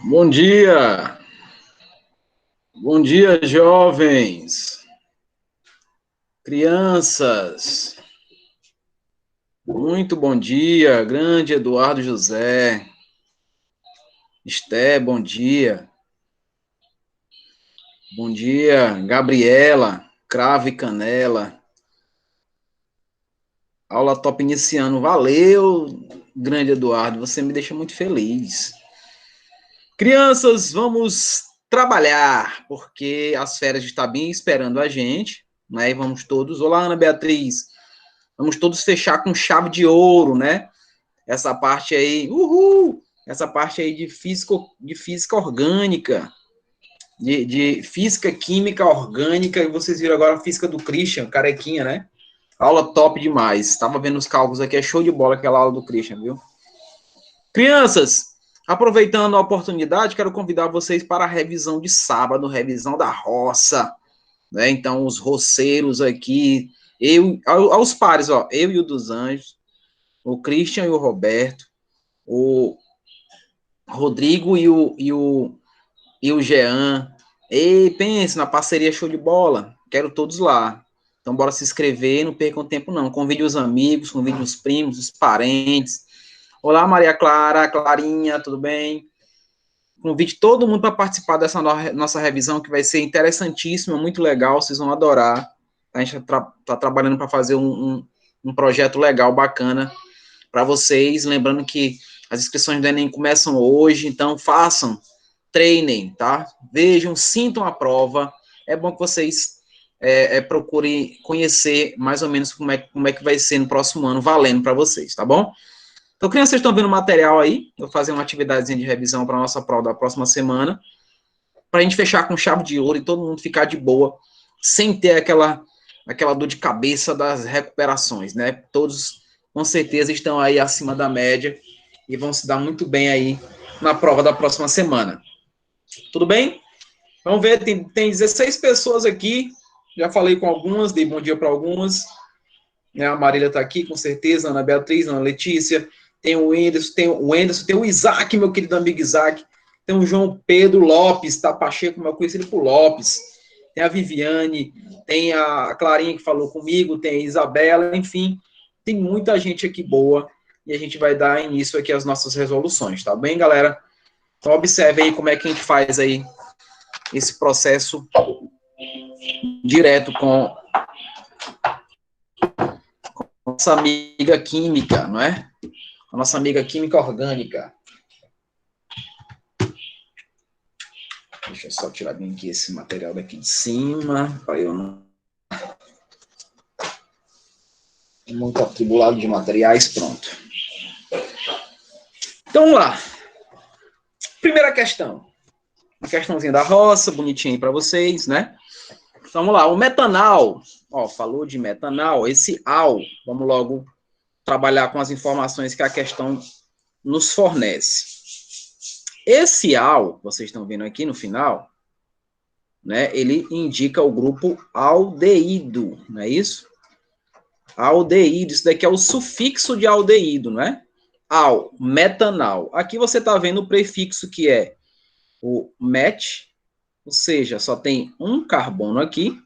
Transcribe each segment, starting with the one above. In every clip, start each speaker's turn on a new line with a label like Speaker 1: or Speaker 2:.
Speaker 1: Bom dia, jovens, crianças, muito bom dia, grande Eduardo José, Esté, bom dia, Gabriela, Cravo e Canela, aula top iniciando, valeu, grande Eduardo, você me deixa muito feliz. Crianças, vamos trabalhar, porque as férias estão bem esperando a gente, né, e vamos todos, olá Ana Beatriz, vamos todos fechar com chave de ouro, né? Essa parte aí, essa parte aí de física orgânica, de física química orgânica, e vocês viram agora a física do Christian, carequinha, né? Aula top demais. Estava vendo os cálculos aqui, é show de bola aquela aula do Christian, viu? Crianças, aproveitando a oportunidade, quero convidar vocês para a revisão de sábado, revisão da roça, né? Então, os roceiros aqui, aos pares, ó, eu e o dos Anjos, o Christian e o Roberto, o Rodrigo e o Jean. E pense na parceria show de bola. Quero todos lá. Então, bora se inscrever, não percam tempo, não. Convide os amigos, convide os primos, os parentes. Olá, Maria Clara, Clarinha, tudo bem? Convide todo mundo para participar dessa nossa revisão, que vai ser interessantíssima, muito legal, vocês vão adorar. A gente está trabalhando para fazer um projeto legal, bacana, para vocês. Lembrando que as inscrições do Enem começam hoje, então façam, treinem, tá? Vejam, sintam a prova. É bom que vocês procurem conhecer mais ou menos como é que vai ser no próximo ano, valendo para vocês, tá bom? Então, crianças, vocês estão vendo o material aí? Vou fazer uma atividadezinha de revisão para a nossa prova da próxima semana, para a gente fechar com chave de ouro e todo mundo ficar de boa, sem ter aquela dor de cabeça das recuperações, né? Todos, com certeza, estão aí acima da média e vão se dar muito bem aí na prova da próxima semana. Tudo bem? Vamos ver, tem 16 pessoas aqui, já falei com algumas, dei bom dia para algumas, né? A Marília está aqui, com certeza, a Ana Beatriz, a Ana Letícia, tem o Enderson, tem o Isaac, meu querido amigo Isaac, tem o João Pedro Lopes, tá? Pacheco, meu conhecido por Lopes, tem a Viviane, tem a Clarinha que falou comigo, tem a Isabela, enfim, tem muita gente aqui boa, e a gente vai dar início aqui às nossas resoluções, tá bem, galera? Então, observe aí como é que a gente faz aí esse processo direto com nossa amiga química, não é? A nossa amiga química orgânica. Deixa eu só tirar bem aqui esse material daqui de cima, para eu não... Muito atribulado de materiais, pronto. Então, vamos lá. Primeira questão. Uma questãozinha da roça, bonitinha aí para vocês, né? Então, vamos lá. O metanal, ó, falou de metanal, esse al, vamos logo trabalhar com as informações que a questão nos fornece. Esse al, vocês estão vendo aqui no final, né, ele indica o grupo aldeído, não é isso? Aldeído, isso daqui é o sufixo de aldeído, não é? Al, metanal. Aqui você está vendo o prefixo que é o met, ou seja, só tem um carbono aqui,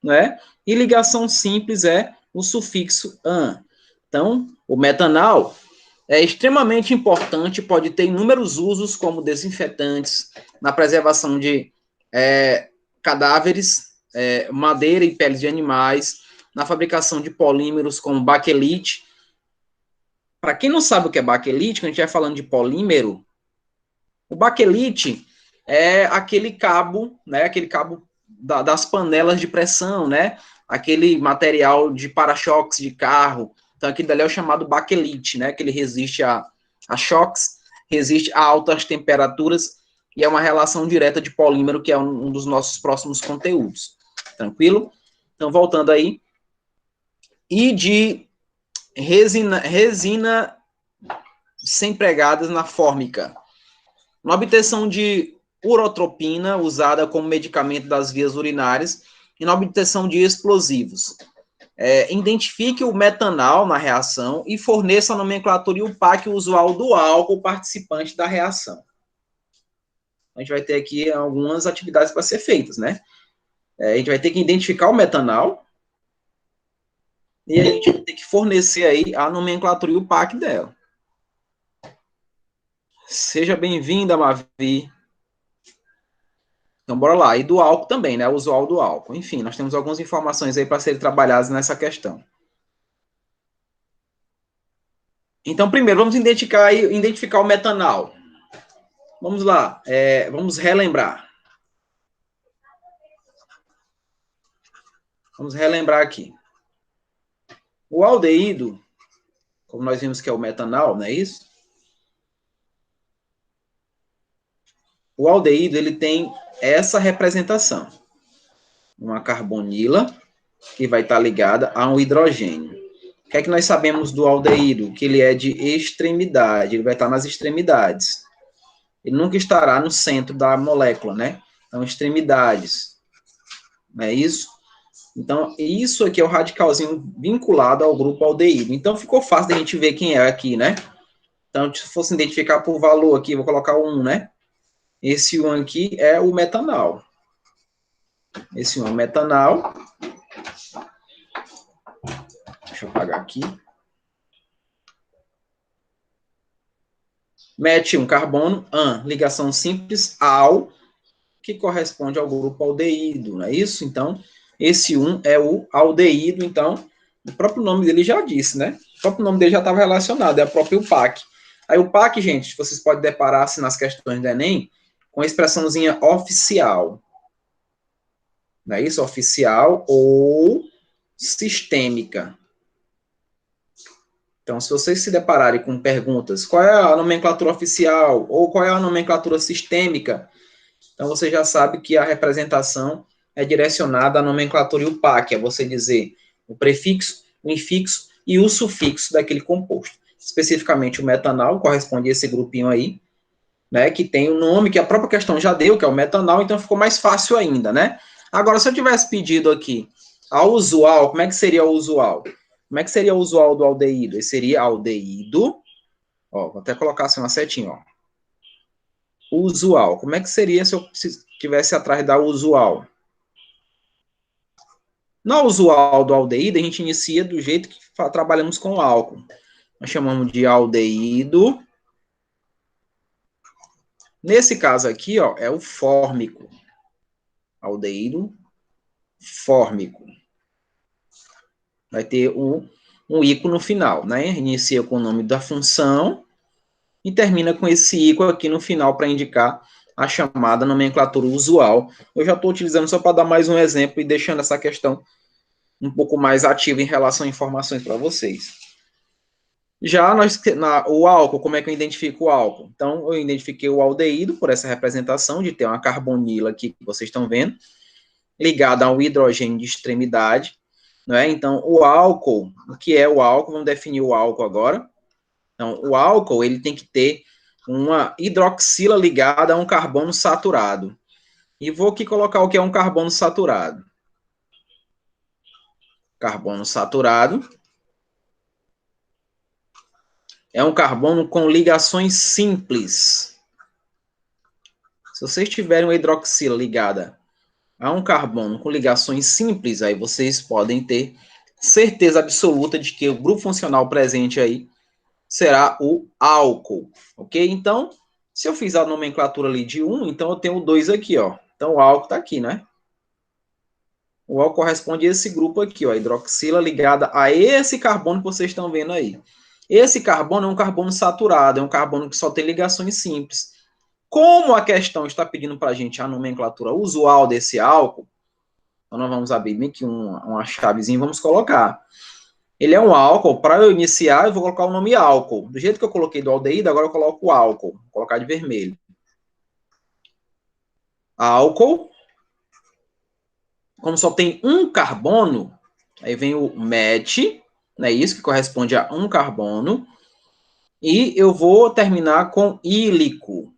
Speaker 1: né? E ligação simples é o sufixo an. Então, o metanal é extremamente importante, pode ter inúmeros usos como desinfetantes, na preservação de cadáveres, madeira e peles de animais, na fabricação de polímeros como baquelite. Para quem não sabe o que é baquelite, quando a gente vai falando de polímero, o baquelite é aquele cabo, né, aquele cabo das panelas de pressão, né, aquele material de para-choques de carro. Então, aquele dali é o chamado baquelite, né, que ele resiste a choques, resiste a altas temperaturas e é uma relação direta de polímero, que é um dos nossos próximos conteúdos. Tranquilo? Então, voltando aí. E de resina sem pregadas na fórmica. Na obtenção de urotropina, usada como medicamento das vias urinárias, e na obtenção de explosivos. Identifique o metanal na reação e forneça a nomenclatura e o PAC usual do álcool participante da reação. A gente vai ter aqui algumas atividades para ser feitas, né? A gente vai ter que identificar o metanal e a gente vai ter que fornecer aí a nomenclatura e o PAC dela. Seja bem-vinda, Mavi. Então, bora lá. E do álcool também, né? O usual do álcool. Enfim, nós temos algumas informações aí para serem trabalhadas nessa questão. Então, primeiro, vamos identificar o metanal. Vamos lá, vamos relembrar. Vamos relembrar aqui. O aldeído, como nós vimos que é o metanal, não é isso? O aldeído, ele tem essa representação. Uma carbonila, que vai estar ligada a um hidrogênio. O que é que nós sabemos do aldeído? Que ele é de extremidade, ele vai estar nas extremidades. Ele nunca estará no centro da molécula, né? Então, extremidades. Não é isso? Então, isso aqui é o radicalzinho vinculado ao grupo aldeído. Então, ficou fácil de a gente ver quem é aqui, né? Então, se fosse identificar por valor aqui, vou colocar 1, né? Esse 1 aqui é o metanal. Esse 1 é o metanal. Deixa eu apagar aqui. Mete um carbono, ligação simples ao, que corresponde ao grupo aldeído, não é isso? Então, esse 1 é o aldeído, então, o próprio nome dele já disse, né? O próprio nome dele já estava relacionado, é o próprio PAC. Aí o PAC, gente, vocês podem deparar-se nas questões do Enem com a expressãozinha oficial. Não é isso? Oficial ou sistêmica. Então, se vocês se depararem com perguntas, qual é a nomenclatura oficial ou qual é a nomenclatura sistêmica, então você já sabe que a representação é direcionada à nomenclatura e o PAC, é você dizer o prefixo, o infixo e o sufixo daquele composto. Especificamente o metanal corresponde a esse grupinho aí, né, que tem o nome que a própria questão já deu, que é o metanal, então ficou mais fácil ainda, né? Agora, se eu tivesse pedido aqui a usual, como é que seria o usual? Como é que seria o usual do aldeído? Ele seria aldeído, ó, vou até colocar assim uma setinha, ó. Usual. Como é que seria se eu tivesse atrás da usual? Na usual do aldeído, a gente inicia do jeito que trabalhamos com o álcool. Nós chamamos de aldeído. Nesse caso aqui, ó, é o fórmico. Aldeído fórmico. Vai ter um ícone no final, né? Inicia com o nome da função e termina com esse ícone aqui no final para indicar a chamada nomenclatura usual. Eu já estou utilizando só para dar mais um exemplo e deixando essa questão um pouco mais ativa em relação a informações para vocês. Já o álcool, como é que eu identifico o álcool? Então, eu identifiquei o aldeído por essa representação de ter uma carbonila aqui, que vocês estão vendo, ligada a um hidrogênio de extremidade, não é? Então, o álcool, o que é o álcool? Vamos definir o álcool agora. Então, o álcool, ele tem que ter uma hidroxila ligada a um carbono saturado. E vou aqui colocar o que é um carbono saturado. Carbono saturado é um carbono com ligações simples. Se vocês tiverem uma hidroxila ligada a um carbono com ligações simples, aí vocês podem ter certeza absoluta de que o grupo funcional presente aí será o álcool, ok? Então, se eu fiz a nomenclatura ali de 1, então eu tenho 2 aqui, ó. Então, o álcool está aqui, né? O álcool corresponde a esse grupo aqui, ó, a hidroxila ligada a esse carbono que vocês estão vendo aí. Esse carbono é um carbono saturado, é um carbono que só tem ligações simples. Como a questão está pedindo para a gente a nomenclatura usual desse álcool, então nós vamos abrir bem aqui uma chavezinha e vamos colocar. Ele é um álcool, para eu iniciar, eu vou colocar o nome álcool. Do jeito que eu coloquei do aldeído, agora eu coloco o álcool. Vou colocar de vermelho. Álcool. Como só tem um carbono, aí vem o met, né, isso que corresponde a um carbono. E eu vou terminar com ílico.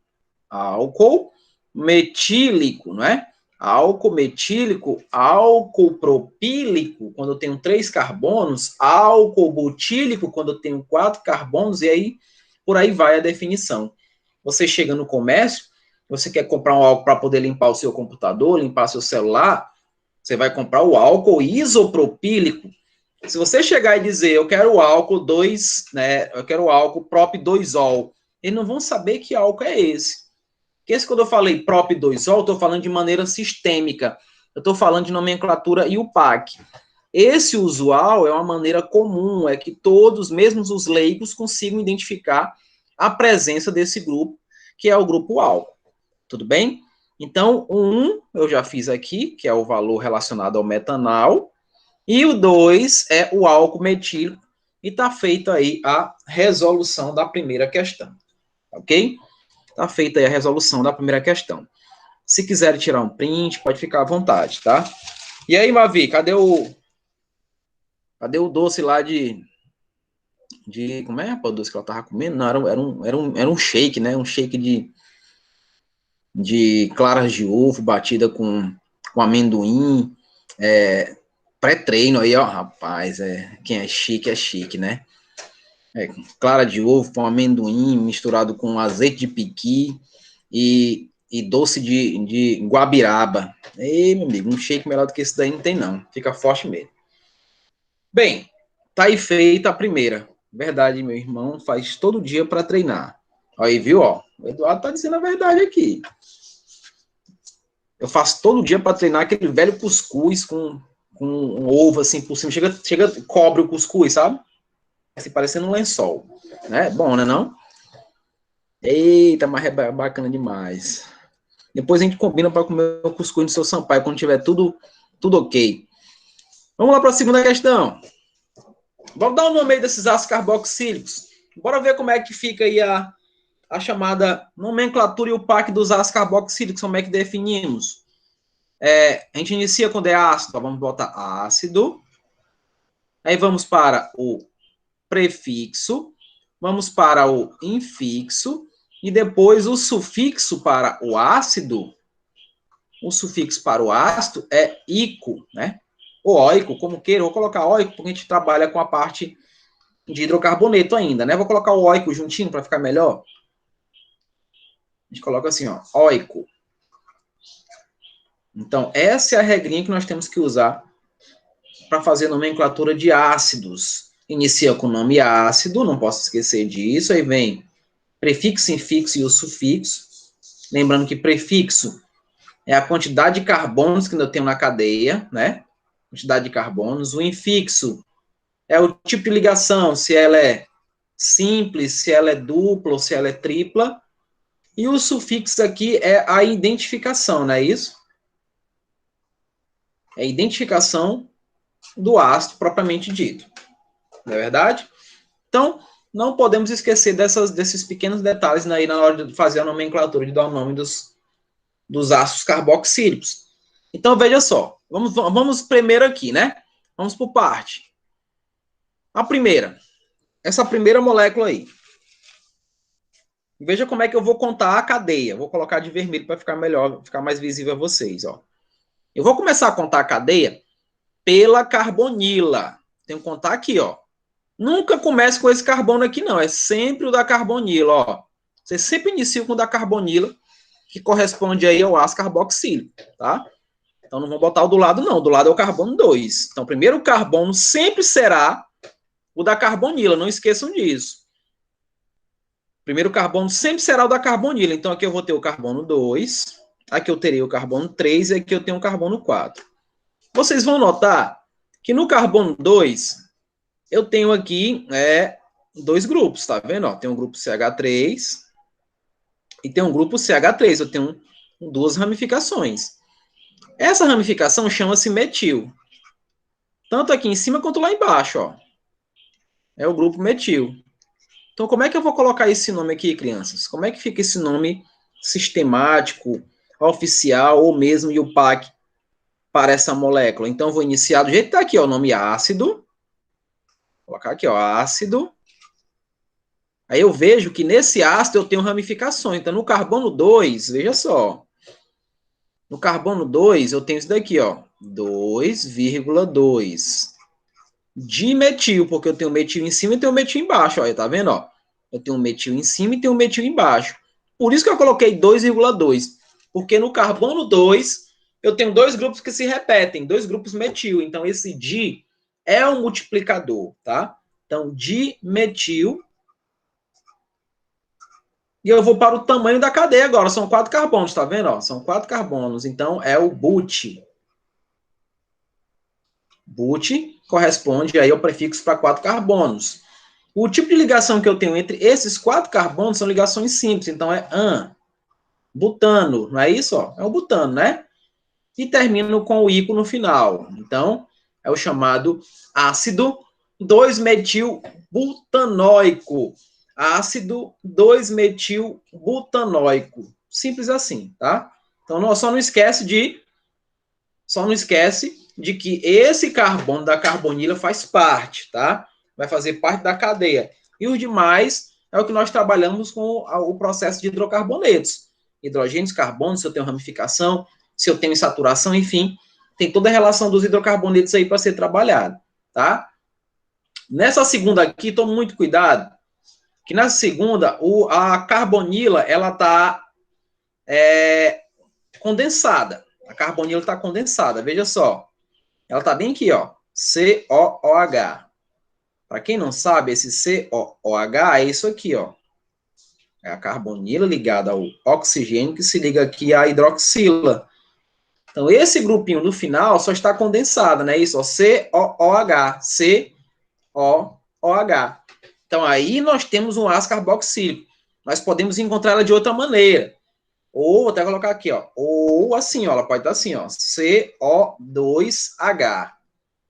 Speaker 1: Álcool metílico, não é? Álcool metílico, álcool propílico, quando eu tenho 3 carbonos, álcool butílico, quando eu tenho 4 carbonos, e aí por aí vai a definição. Você chega no comércio, Você quer comprar um álcool para poder limpar o seu computador, limpar seu celular? Você vai comprar o álcool isopropílico. Se você chegar e dizer, eu quero o álcool 2, né? Eu quero o álcool prop 2-ol, eles não vão saber que álcool é esse. Porque esse, quando eu falei prop 2-ol, eu estou falando de maneira sistêmica. Eu estou falando de nomenclatura IUPAC. Esse usual é uma maneira comum, é que todos, mesmo os leigos, consigam identificar a presença desse grupo, que é o grupo álcool. Tudo bem? Então, o 1 eu já fiz aqui, que é o valor relacionado ao metanal, e o 2 é o álcool metílico, e está feita aí a resolução da primeira questão. Ok? Está feita aí a resolução da primeira questão. Se quiser tirar um print, pode ficar à vontade, tá? E aí, Mavi, cadê o doce lá como é o doce que ela tava comendo? Não, era um shake, né? Um shake de claras de ovo batida com amendoim, pré-treino aí, ó, rapaz, quem é chique, né? Clara de ovo com amendoim misturado com azeite de piqui e doce de guabiraba. Ei, meu amigo, um shake melhor do que esse daí não tem não, fica forte mesmo. Bem, tá aí feita a primeira. Verdade, meu irmão faz todo dia para treinar. Aí, viu, ó, o Eduardo tá dizendo a verdade aqui. Eu faço todo dia para treinar aquele velho cuscuz com um ovo assim por cima. Chega, cobre o cuscuz, sabe? Assim, parecendo um lençol. Né? Bom, né não? Eita, mas é bacana demais. Depois a gente combina para comer o cuscuz no seu Sampaio, quando tiver tudo ok. Vamos lá para a segunda questão. Vamos dar o nome aí desses ácidos carboxílicos. Bora ver como é que fica aí a chamada nomenclatura e o PAC dos ácidos carboxílicos, como é que definimos. A gente inicia quando é ácido, vamos botar ácido. Aí vamos para o prefixo, vamos para o infixo, e depois o sufixo para o ácido. O sufixo para o ácido é ico, né? Ou óico, como queira. Eu vou colocar óico porque a gente trabalha com a parte de hidrocarboneto ainda, né? Vou colocar o óico juntinho para ficar melhor. A gente coloca assim, ó, óico. Então, essa é a regrinha que nós temos que usar para fazer a nomenclatura de ácidos. Inicia com o nome ácido, não posso esquecer disso. Aí vem prefixo, infixo e o sufixo. Lembrando que prefixo é a quantidade de carbonos que eu tenho na cadeia, né? Quantidade de carbonos. O infixo é o tipo de ligação, se ela é simples, se ela é dupla ou se ela é tripla. E o sufixo aqui é a identificação, não é isso? É a identificação do ácido propriamente dito. Não é verdade? Então, não podemos esquecer desses pequenos detalhes aí na hora de fazer a nomenclatura, de dar o nome dos ácidos carboxílicos. Então, veja só. Vamos primeiro aqui, né? Vamos por parte. A primeira. Essa primeira molécula aí. Veja como é que eu vou contar a cadeia. Vou colocar de vermelho para ficar melhor, ficar mais visível a vocês, ó. Eu vou começar a contar a cadeia pela carbonila. Tenho que contar aqui, ó. Nunca comece com esse carbono aqui, não. É sempre o da carbonila, ó. Você sempre inicia com o da carbonila, que corresponde aí ao ácido carboxílico, tá? Então, não vou botar o do lado, não. Do lado é o carbono 2. Então, primeiro o carbono sempre será o da carbonila. Não esqueçam disso. Primeiro carbono sempre será o da carbonila. Então, aqui eu vou ter o carbono 2. Aqui eu terei o carbono 3. E aqui eu tenho o carbono 4. Vocês vão notar que no carbono 2, eu tenho aqui dois grupos, tá vendo? Ó, tem um grupo CH3 e tem um grupo CH3. Eu tenho duas ramificações. Essa ramificação chama-se metil. Tanto aqui em cima quanto lá embaixo, ó. É o grupo metil. Então, como é que eu vou colocar esse nome aqui, crianças? Como é que fica esse nome sistemático, oficial ou mesmo IUPAC para essa molécula? Então, eu vou iniciar do jeito que está aqui, ó, o nome ácido. Vou colocar aqui, ó, ácido. Aí eu vejo que nesse ácido eu tenho ramificações. Então, no carbono 2, veja só. No carbono 2, eu tenho isso daqui, ó. 2,2. Dimetil, porque eu tenho metil em cima e tenho metil embaixo, ó. Tá vendo, ó? Eu tenho um metil em cima e tenho um metil embaixo. Por isso que eu coloquei 2,2. Porque no carbono 2, eu tenho dois grupos que se repetem, dois grupos metil. Então, esse di é um multiplicador, tá? Então, dimetil. E eu vou para o tamanho da cadeia agora. São 4 carbonos, tá vendo? Ó, são 4 carbonos. Então, é o but. But corresponde aí ao prefixo para 4 carbonos. O tipo de ligação que eu tenho entre esses 4 carbonos são ligações simples. Então, é an. Butano, não é isso? Ó? É o butano, né? E termino com o ico no final. Então, é o chamado ácido 2-metil-butanóico. Ácido 2-metil-butanóico. Simples assim, tá? Então, só não esquece de que esse carbono da carbonila faz parte, tá? Vai fazer parte da cadeia. E os demais é o que nós trabalhamos com o processo de hidrocarbonetos. Hidrogênios, carbonos, se eu tenho ramificação, se eu tenho insaturação, enfim, tem toda a relação dos hidrocarbonetos aí para ser trabalhado, tá? Nessa segunda aqui, tome muito cuidado, que nessa segunda, a carbonila, ela está condensada. A carbonila está condensada, veja só. Ela está bem aqui, ó, COOH. Para quem não sabe, esse COOH é isso aqui, ó. É a carbonila ligada ao oxigênio que se liga aqui à hidroxila. Então, esse grupinho no final só está condensado, né? Isso, ó, COOH, COOH. Então, aí nós temos um ácido carboxílico. Nós podemos encontrar ela de outra maneira. Ou, vou até colocar aqui, ó. Ou assim, ó, ela pode estar assim, ó, CO2H.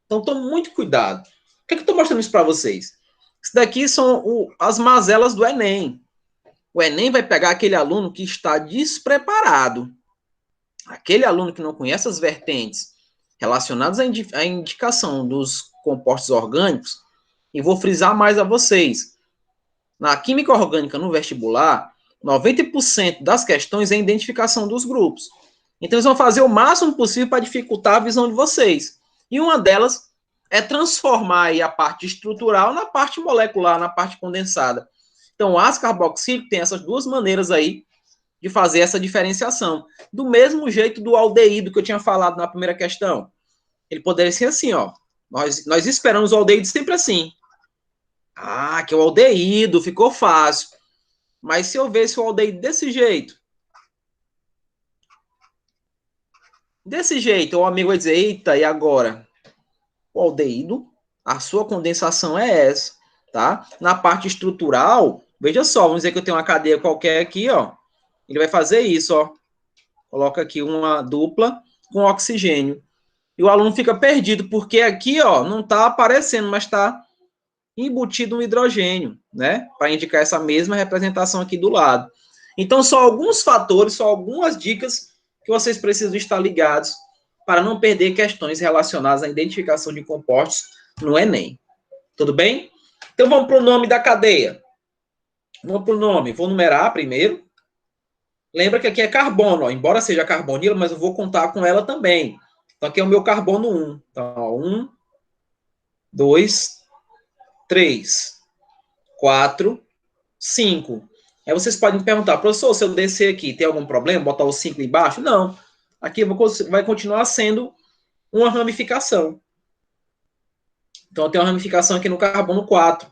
Speaker 1: Então, tome muito cuidado. Por que eu estou mostrando isso para vocês? Isso daqui são as mazelas do Enem. O Enem vai pegar aquele aluno que está despreparado. Aquele aluno que não conhece as vertentes relacionadas à indicação dos compostos orgânicos, e vou frisar mais a vocês. Na química orgânica no vestibular, 90% das questões é a identificação dos grupos. Então, eles vão fazer o máximo possível para dificultar a visão de vocês. E uma delas é transformar aí a parte estrutural na parte molecular, na parte condensada. Então, o ácido carboxílico tem essas duas maneiras aí de fazer essa diferenciação. Do mesmo jeito do aldeído que eu tinha falado na primeira questão. Ele poderia ser assim, ó. Nós esperamos o aldeído sempre assim. Ah, que é o aldeído, ficou fácil. Mas se eu vesse o aldeído desse jeito, o amigo vai dizer, eita, e agora? O aldeído, a sua condensação é essa, tá? Na parte estrutural, veja só, vamos dizer que eu tenho uma cadeia qualquer aqui, ó. Ele vai fazer isso, ó. Coloca aqui uma dupla com oxigênio. E o aluno fica perdido, porque aqui, ó, não está aparecendo, mas está embutido um hidrogênio, né? Para indicar essa mesma representação aqui do lado. Então, só alguns fatores, só algumas dicas que vocês precisam estar ligados para não perder questões relacionadas à identificação de compostos no Enem. Tudo bem? Então, vamos para o nome da cadeia. Vamos para o nome. Vou numerar primeiro. Lembra que aqui é carbono, ó. Embora seja carbonila, mas eu vou contar com ela também. Então, aqui é o meu carbono 1. Então, ó, 1, 2, 3, 4, 5. Aí vocês podem me perguntar, professor, se eu descer aqui, tem algum problema? Botar o 5 embaixo? Não. Aqui vai continuar sendo uma ramificação. Então, eu tenho uma ramificação aqui no carbono 4.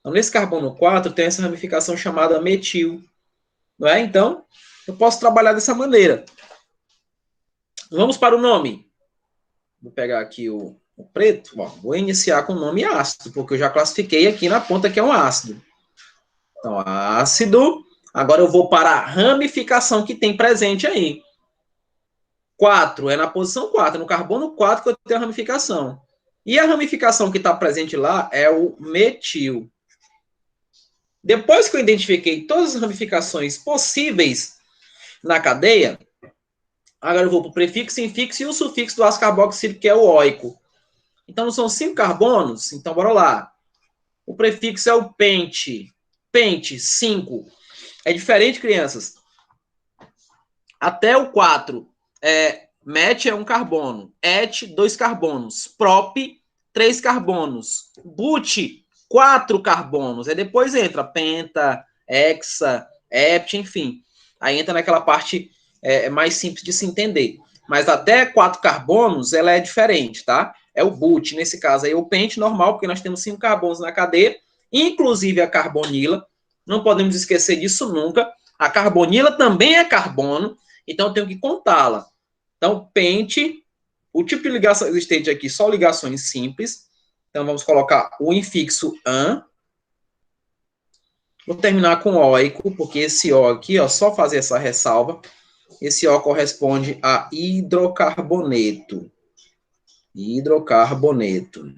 Speaker 1: Então, nesse carbono 4, tem essa ramificação chamada metil. Não é? Então, eu posso trabalhar dessa maneira. Vamos para o nome. Vou pegar aqui o preto. Ó, vou iniciar com o nome ácido, porque eu já classifiquei aqui na ponta que é um ácido. Então, ácido. Agora eu vou para a ramificação que tem presente aí. 4 é na posição 4, no carbono 4 que eu tenho a ramificação. E a ramificação que está presente lá é o metil. Depois que eu identifiquei todas as ramificações possíveis na cadeia, agora eu vou para o prefixo, infixo e o sufixo do ácido carboxílico, que é o óico. Então, são 5 carbonos. Então, bora lá. O prefixo é o pente. Pente, 5. É diferente, crianças. Até o 4. Met é um carbono. Et, 2 carbonos. Prop, 3 carbonos. But, 4 carbonos. Aí depois entra penta, hexa, hept, enfim. aí entra naquela parte mais simples de se entender. Mas até 4 carbonos, ela é diferente, tá? É o but, nesse caso aí, o pente normal, porque nós temos 5 carbonos na cadeia, inclusive a carbonila. Não podemos esquecer disso nunca. A carbonila também é carbono, então eu tenho que contá-la. Então, pente, o tipo de ligação existente aqui, só ligações simples. Então, vamos colocar o infixo an. Vou terminar com oico, porque esse O aqui, ó, só fazer essa ressalva. Esse O corresponde a hidrocarboneto. Hidrocarboneto.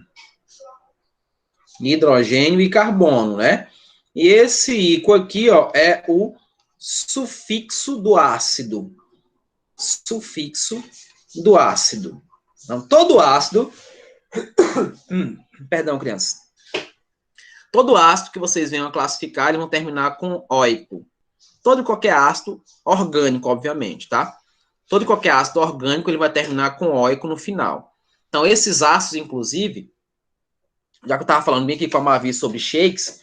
Speaker 1: Hidrogênio e carbono, né? E esse ico aqui, ó, é o sufixo do ácido. Sufixo do ácido. Então, todo ácido... perdão, crianças. Todo ácido que vocês venham a classificar, eles vão terminar com oico. Todo e qualquer ácido orgânico, obviamente, tá? Todo e qualquer ácido orgânico, ele vai terminar com oico no final. Então, esses ácidos, inclusive, já que eu estava falando bem aqui com a Mavi sobre shakes,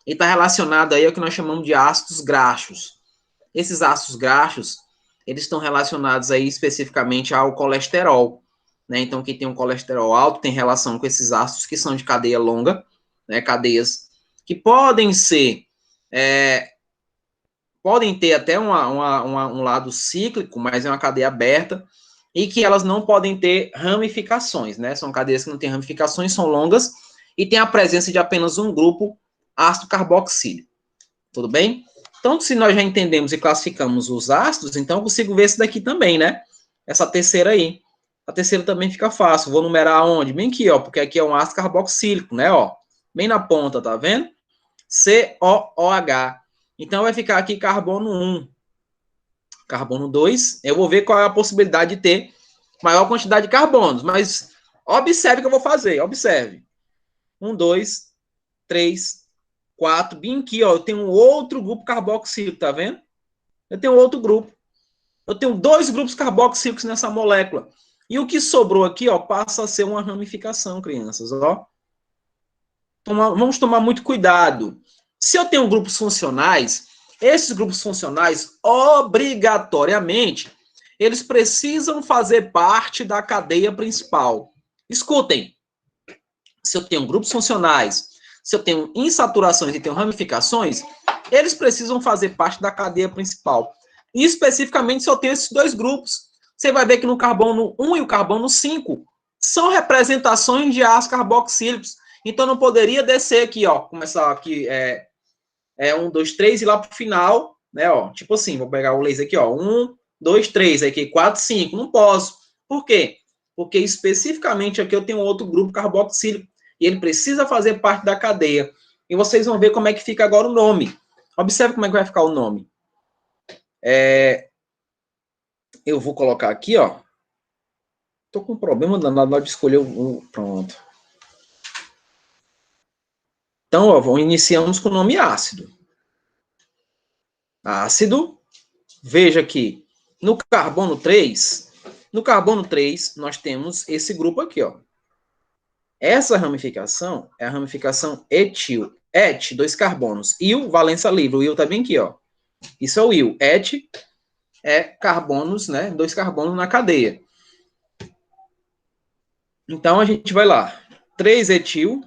Speaker 1: ele está relacionado aí ao que nós chamamos de ácidos graxos. Esses ácidos graxos, eles estão relacionados aí especificamente ao colesterol, né? Então, quem tem um colesterol alto tem relação com esses ácidos que são de cadeia longa, né? Cadeias que podem ser, podem ter até um lado cíclico, mas é uma cadeia aberta, e que elas não podem ter ramificações, né? São cadeias que não têm ramificações, são longas, e tem a presença de apenas um grupo ácido carboxílico. Tudo bem? Então, se nós já entendemos e classificamos os ácidos, então eu consigo ver esse daqui também, né? Essa terceira aí. A terceira também fica fácil. Vou numerar onde? Bem aqui, ó, porque aqui é um ácido carboxílico, né, ó? Bem na ponta, tá vendo? COOH. Então, vai ficar aqui carbono 1. Carbono 2. Eu vou ver qual é a possibilidade de ter maior quantidade de carbonos, mas observe o que eu vou fazer. Observe. 1, 2, 3, 4. Bem aqui, ó, eu tenho um outro grupo carboxílico, tá vendo? Eu tenho outro grupo. Eu tenho 2 grupos carboxílicos nessa molécula. E o que sobrou aqui, ó, passa a ser uma ramificação, crianças, ó. Vamos tomar muito cuidado. Se eu tenho grupos funcionais, esses grupos funcionais, obrigatoriamente, eles precisam fazer parte da cadeia principal. Escutem, se eu tenho grupos funcionais, se eu tenho insaturações e tenho ramificações, eles precisam fazer parte da cadeia principal. E especificamente, se eu tenho esses 2 grupos, você vai ver que no carbono 1 e o carbono 5 são representações de ácidos carboxílicos. Então, não poderia descer aqui, ó, começar aqui, 1, 2, 3 e lá pro final, né, ó, tipo assim, vou pegar o laser aqui, ó, 1, 2, 3, aqui 4, 5, não posso. Por quê? Porque especificamente aqui eu tenho outro grupo carboxílico e ele precisa fazer parte da cadeia. E vocês vão ver como é que fica agora o nome. Observe como é que vai ficar o nome. Eu vou colocar aqui, ó. Tô com um problema danado na hora de escolher o... Pronto. Então, ó, iniciamos com o nome ácido. Ácido. Veja aqui. No carbono 3, nós temos esse grupo aqui, ó. Essa ramificação é a ramificação etil. Et, 2 carbonos. Il, valência livre. O il tá bem aqui, ó. Isso é o il. Et é carbonos, né? 2 carbonos na cadeia. Então, a gente vai lá. 3 etil.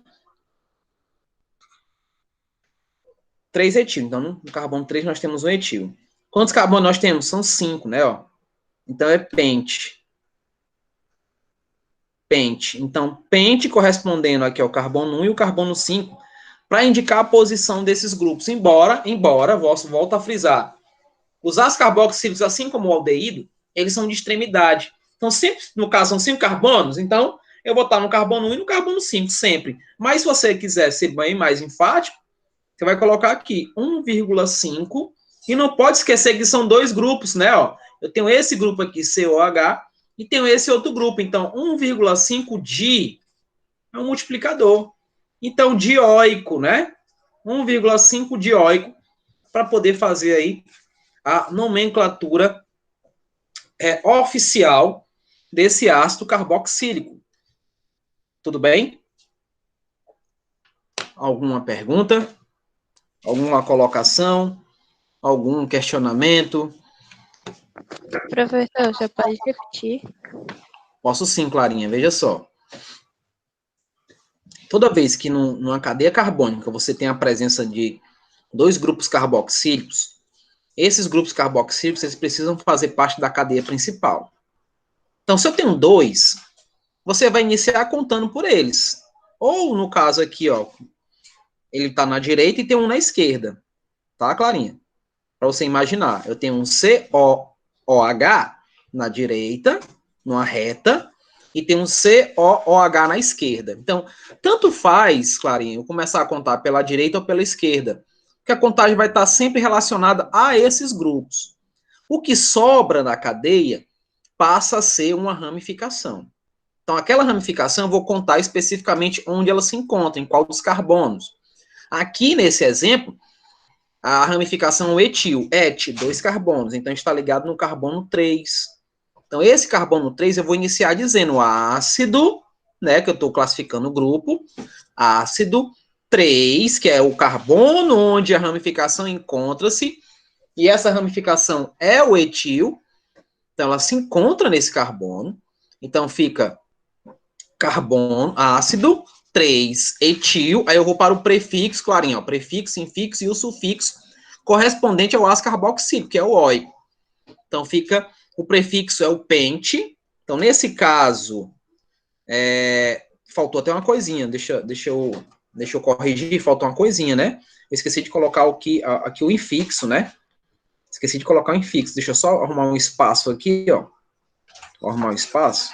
Speaker 1: 3 etil. Então, no carbono 3, nós temos um etil. Quantos carbonos nós temos? São 5, né? Ó. Então, é pente. Pente. Então, pente correspondendo aqui ao carbono 1 e o carbono 5, para indicar a posição desses grupos. Embora, volto a frisar, os ácidos carboxílicos, assim como o aldeído, eles são de extremidade. Então, sempre, no caso, são 5 carbonos, então eu vou estar no carbono 1 e no carbono 5, sempre. Mas se você quiser ser bem mais enfático, você vai colocar aqui 1,5, e não pode esquecer que são 2 grupos, né? Ó, eu tenho esse grupo aqui, COH, e tenho esse outro grupo. Então, 1,5 di é um multiplicador. Então, dioico, né? 1,5 dioico, para poder fazer aí a nomenclatura oficial desse ácido carboxílico. Tudo bem? Alguma pergunta? Alguma colocação? Algum questionamento?
Speaker 2: Professor, você pode repetir?
Speaker 1: Posso sim, Clarinha. Veja só. Toda vez que numa cadeia carbônica você tem a presença de dois grupos carboxílicos, esses grupos carboxílicos eles precisam fazer parte da cadeia principal. Então, se eu tenho dois, você vai iniciar contando por eles. Ou, no caso aqui, ó, ele está na direita e tem um na esquerda. Tá, Clarinha? Para você imaginar, eu tenho um COOH na direita, numa reta, e tem um COOH na esquerda. Então, tanto faz, Clarinha, eu começar a contar pela direita ou pela esquerda, porque a contagem vai estar sempre relacionada a esses grupos. O que sobra na cadeia passa a ser uma ramificação. Então, aquela ramificação eu vou contar especificamente onde ela se encontra, em qual dos carbonos. Aqui, nesse exemplo, a ramificação etil, dois carbonos. Então, a gente está ligado no carbono 3. Então, esse carbono 3 eu vou iniciar dizendo ácido, né, que eu estou classificando o grupo, ácido 3, que é o carbono onde a ramificação encontra-se, e essa ramificação é o etil, então ela se encontra nesse carbono, então fica carbono, ácido, 3, etil, aí eu vou para o prefixo, clarinho, ó, prefixo, infixo e o sufixo correspondente ao ácido carboxílico, que é o óico. Então fica, o prefixo é o pente, então nesse caso, faltou até uma coisinha, deixa eu corrigir, faltou uma coisinha, né? Eu esqueci de colocar aqui o infixo, né? Esqueci de colocar o infixo, deixa eu só arrumar um espaço aqui, ó. Vou arrumar um espaço.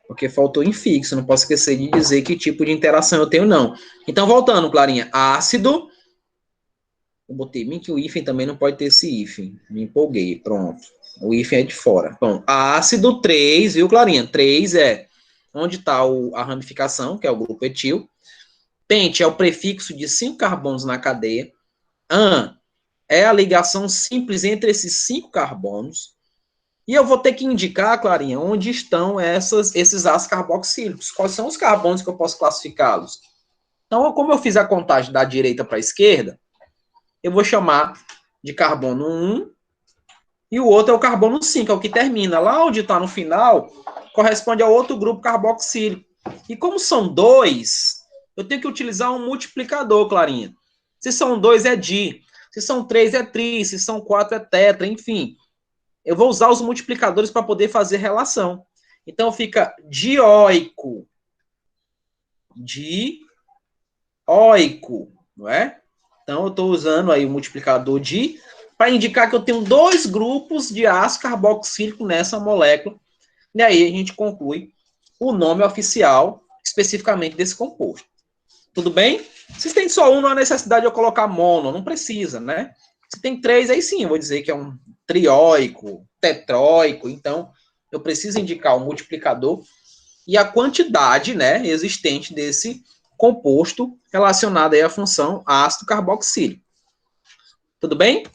Speaker 1: Porque faltou infixo, não posso esquecer de dizer que tipo de interação eu tenho, não. Então, voltando, Clarinha, ácido. Eu botei bem que o hífen também não pode ter esse hífen. Me empolguei, pronto. O hífen é de fora. Bom, ácido 3, viu, Clarinha? 3 é onde está a ramificação, que é o grupo etil. Pente é o prefixo de 5 carbonos na cadeia. An é a ligação simples entre esses 5 carbonos. E eu vou ter que indicar, Clarinha, onde estão esses ácidos carboxílicos. Quais são os carbonos que eu posso classificá-los? Então, como eu fiz a contagem da direita para a esquerda, eu vou chamar de carbono 1 e o outro é o carbono 5, é o que termina. Lá onde está no final, corresponde ao outro grupo carboxílico. E como são dois, eu tenho que utilizar um multiplicador, Clarinha. Se são dois, é di. Se são três, é tri. Se são quatro, é tetra. Enfim, eu vou usar os multiplicadores para poder fazer relação. Então, fica dioico. Dioico, não é? Então, eu estou usando aí o multiplicador de para indicar que eu tenho dois grupos de ácido carboxílico nessa molécula. E aí a gente conclui o nome oficial, especificamente desse composto. Tudo bem? Se tem só um, não há necessidade de eu colocar mono, não precisa, né? Se tem três, aí sim, eu vou dizer que é um trióico, tetróico, então eu preciso indicar o multiplicador e a quantidade, né, existente desse composto relacionado aí à função ácido carboxílico. Tudo bem?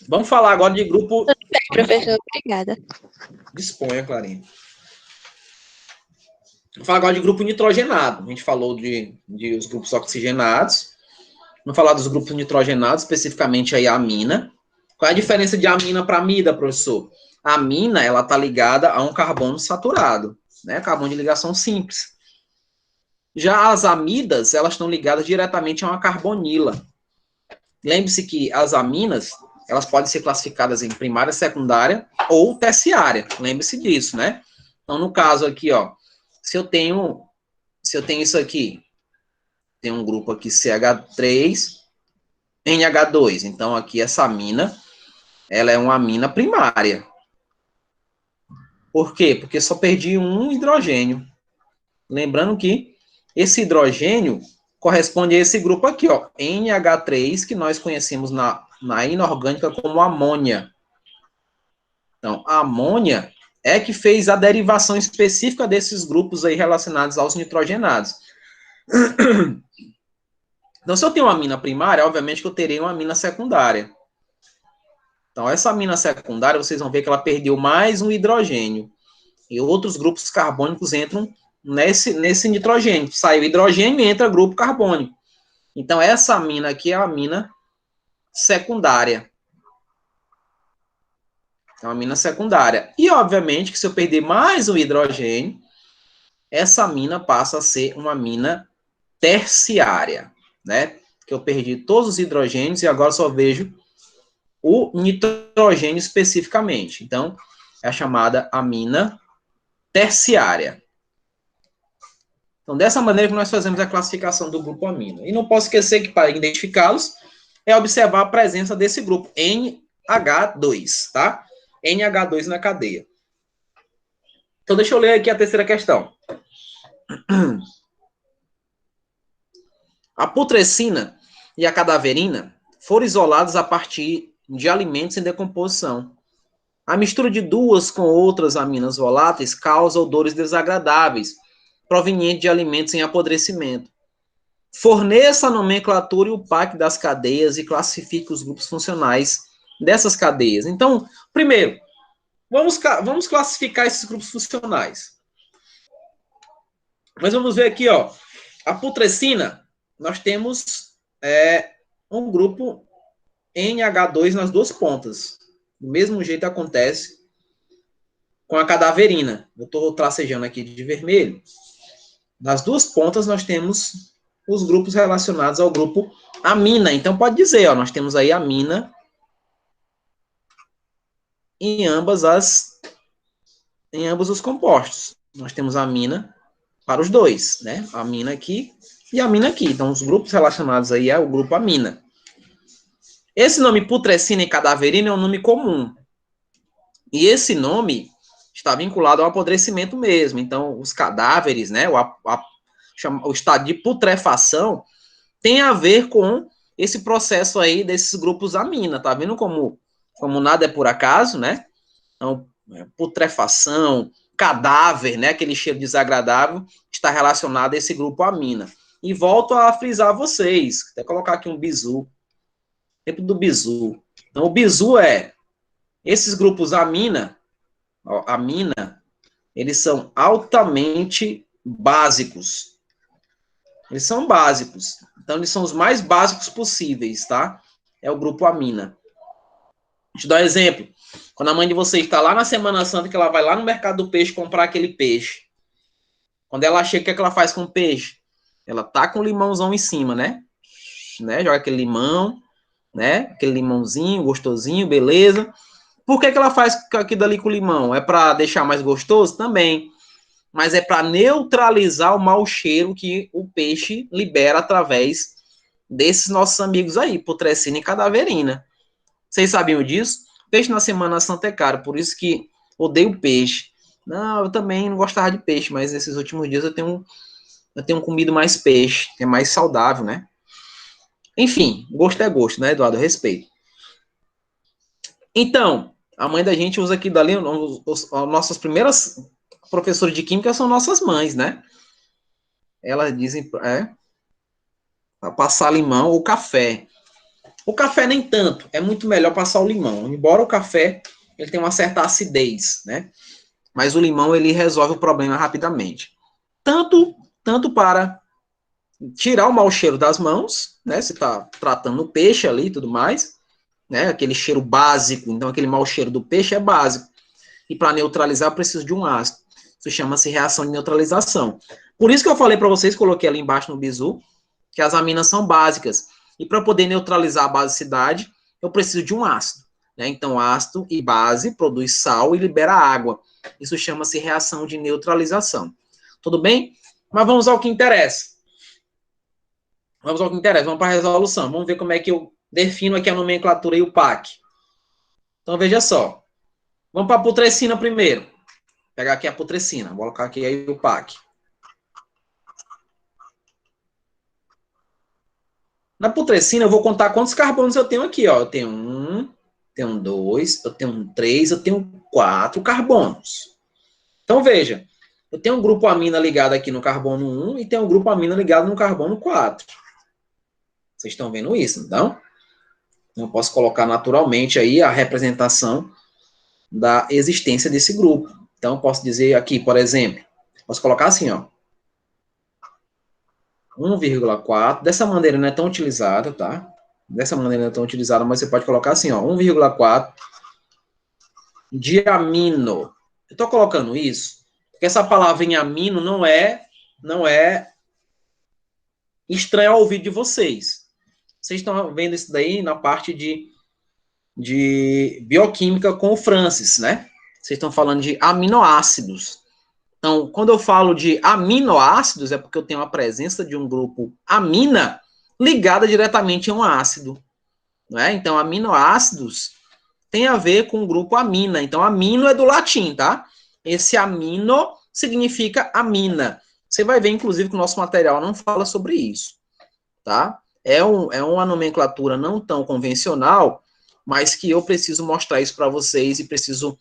Speaker 1: Vamos falar agora de grupo...
Speaker 2: Tudo bem, professor, obrigada.
Speaker 1: Disponha, Clarinha. Vamos falar agora de grupo nitrogenado. A gente falou de os grupos oxigenados. Vamos falar dos grupos nitrogenados, especificamente aí a amina. Qual é a diferença de amina para amida, professor? A amina, ela está ligada a um carbono saturado, né? Carbono de ligação simples. Já as amidas, elas estão ligadas diretamente a uma carbonila. Lembre-se que as aminas, elas podem ser classificadas em primária, secundária ou terciária. Lembre-se disso, né? Então, no caso aqui, ó, se eu tenho isso aqui, tem um grupo aqui CH3, NH2. Então, aqui essa amina, ela é uma amina primária. Por quê? Porque só perdi um hidrogênio. Lembrando que esse hidrogênio corresponde a esse grupo aqui, ó, NH3, que nós conhecemos na inorgânica como amônia. Então, a amônia é que fez a derivação específica desses grupos aí relacionados aos nitrogenados. Então, se eu tenho uma amina primária, obviamente que eu terei uma amina secundária. Então, essa amina secundária, vocês vão ver que ela perdeu mais um hidrogênio. E outros grupos carbônicos entram nesse nitrogênio. Sai o hidrogênio e entra grupo carbônico. Então, essa amina aqui é a amina secundária. É uma amina secundária. E, obviamente, que se eu perder mais um hidrogênio, essa amina passa a ser uma amina terciária, né? Que eu perdi todos os hidrogênios e agora só vejo o nitrogênio especificamente. Então, é a chamada amina terciária. Então, dessa maneira que nós fazemos a classificação do grupo amino. E não posso esquecer que, para identificá-los, é observar a presença desse grupo, NH2, tá? NH2 na cadeia. Então, deixa eu ler aqui a terceira questão. A putrescina e a cadaverina foram isolados a partir de alimentos em decomposição. A mistura de duas com outras aminas voláteis causa odores desagradáveis, provenientes de alimentos em apodrecimento. Forneça a nomenclatura e o PAC das cadeias e classifique os grupos funcionais dessas cadeias. Então, primeiro, vamos classificar esses grupos funcionais. Mas vamos ver aqui, ó. A putrescina, nós temos um grupo NH2 nas duas pontas. Do mesmo jeito acontece com a cadaverina. Eu estou tracejando aqui de vermelho. Nas duas pontas nós temos os grupos relacionados ao grupo amina. Então pode dizer, ó, nós temos aí amina em ambos os compostos. Nós temos amina para os dois, né? Amina aqui e amina aqui. Então os grupos relacionados aí é o grupo amina. Esse nome putrescina e cadaverina é um nome comum. E esse nome está vinculado ao apodrecimento mesmo. Então, os cadáveres, né, o estado de putrefação, tem a ver com esse processo aí desses grupos amina. Tá vendo como nada é por acaso, né? Então, putrefação, cadáver, né, aquele cheiro desagradável, está relacionado a esse grupo amina. E volto a frisar a vocês, até colocar aqui um bizu. Tempo do bizu. Então, o bizu esses grupos amina, eles são altamente básicos. Eles são básicos. Então, eles são os mais básicos possíveis, tá? É o grupo amina. Deixa eu dar um exemplo. Quando a mãe de vocês está lá na Semana Santa, que ela vai lá no mercado do peixe comprar aquele peixe. Quando ela chega, o que é que ela faz com o peixe? Ela tá com um limãozão em cima, né? Joga aquele limão, né? Aquele limãozinho, gostosinho, beleza. Por que ela faz aquilo dali com limão? É para deixar mais gostoso? Também. Mas é para neutralizar o mau cheiro que o peixe libera através desses nossos amigos aí, putrescina e cadaverina. Vocês sabiam disso? Peixe na Semana Santa é caro, por isso que odeio peixe. Não, eu também não gostava de peixe, mas nesses últimos dias eu tenho comido mais peixe, que é mais saudável, né? Enfim, gosto é gosto, né, Eduardo? Eu respeito. Então, a mãe da gente usa aqui dali, nossas primeiras professoras de química são nossas mães, né? Elas dizem para passar limão ou café. O café nem tanto, é muito melhor passar o limão. Embora o café ele tenha uma certa acidez, né? Mas o limão ele resolve o problema rapidamente. Tanto para tirar o mau cheiro das mãos, né? Você está tratando o peixe ali e tudo mais, né? Aquele cheiro básico, então aquele mau cheiro do peixe é básico. E para neutralizar eu preciso de um ácido. Isso chama-se reação de neutralização. Por isso que eu falei para vocês, coloquei ali embaixo no bizu, que as aminas são básicas. E para poder neutralizar a basicidade, eu preciso de um ácido. Né? Então, ácido e base produz sal e libera água. Isso chama-se reação de neutralização. Tudo bem? Mas vamos ao que interessa. Vamos para a resolução. Vamos ver como é que eu defino aqui a nomenclatura e o PAC. Então, veja só. Vamos para a putrescina primeiro. Vou pegar aqui a putrescina. Vou colocar aqui aí o PAC. Na putrescina, eu vou contar quantos carbonos eu tenho aqui. Ó. Eu tenho 1, tenho 2, eu tenho 3, eu tenho 4 carbonos. Então, veja. Eu tenho um grupo amina ligado aqui no carbono 1 e tenho um grupo amina ligado no carbono 4. Vocês estão vendo isso, então? Eu posso colocar naturalmente aí a representação da existência desse grupo. Então, posso dizer aqui, por exemplo, posso colocar assim, ó. 1,4. Dessa maneira não é tão utilizada, tá? Dessa maneira não é tão utilizada, mas você pode colocar assim, ó, 1,4 diamino. Eu estou colocando isso porque essa palavra em amino não é estranha ao ouvido de vocês. Vocês estão vendo isso daí na parte de bioquímica com o Francis, né? Vocês estão falando de aminoácidos. Então, quando eu falo de aminoácidos, é porque eu tenho a presença de um grupo amina ligada diretamente a um ácido. Né? Então, aminoácidos tem a ver com o grupo amina. Então, amino é do latim, tá? Esse amino significa amina. Você vai ver, inclusive, que o nosso material não fala sobre isso, tá? É uma nomenclatura não tão convencional, mas que eu preciso mostrar isso para vocês e preciso